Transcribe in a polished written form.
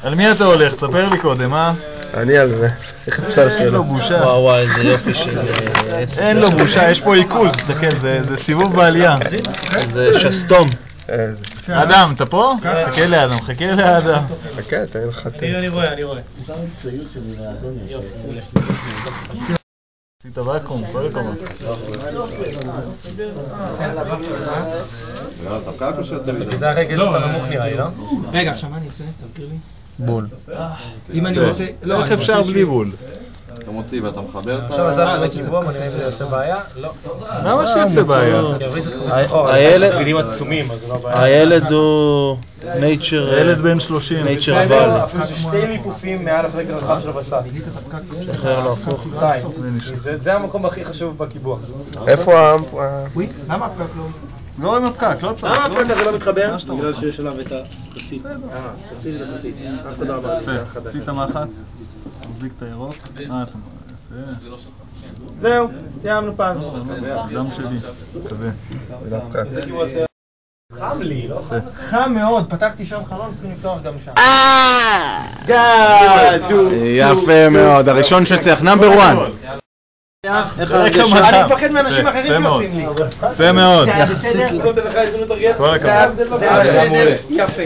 על מי אתה הולך? תספר לי קודם, אה? אני על זה. איך אפשר לשאול? אין לו בושה. וואו, איזה יופי של... אין לו בושה, יש פה עיכול, תסתכל, זה סיבוב בעלייה. זה שסתום. אדם, אתה פה? חכה לאדם, חכה לאדם. חכה, תן לך תן. אני רואה. עשית ואקום, כל הכבוד. זה הרגל שאתה נמוך נראה לי, לא? רגע, עכשיו מה אני אעשה? תזכיר לי. בול. אם אני רוצה... לא, איך אפשר בלי בול? אתה מוציא ואתה מחבר את עכשיו עזרת לקיבוע, בוא נראה אם זה יעשה בעיה. לא. למה שיעשה בעיה? הילד עצומים, אז זה לא בעיה. הילד הוא נייצ'ר... ילד בן 30. נייצ'ר אבל. אפילו שתי ליפופים מעל החלק הרחב של הבשר. שחרר לו הפוך. זה המקום הכי חשוב בקיבוע. איפה למה הפקק לא? סגור עם הפקק, לא צריך. למה הפקק הזה לא מתחבר? בגלל שיש עליו את הכוסית. תוציא לי לחצית. יפה, עשית מחט. תחזיק את הירוק. יפה. זהו, סיימנו פעם. דם שלי. מקווה. חם לי, לא? חם מאוד, פתחתי שם חלון, צריכים לפתוח גם שם. יפה מאוד, הראשון שצריך, נאמבר 1. אני מפחד מאנשים אחרים שעושים לי. יפה מאוד. זה היה בסדר? כל הכבוד. זה היה בסדר? יפה.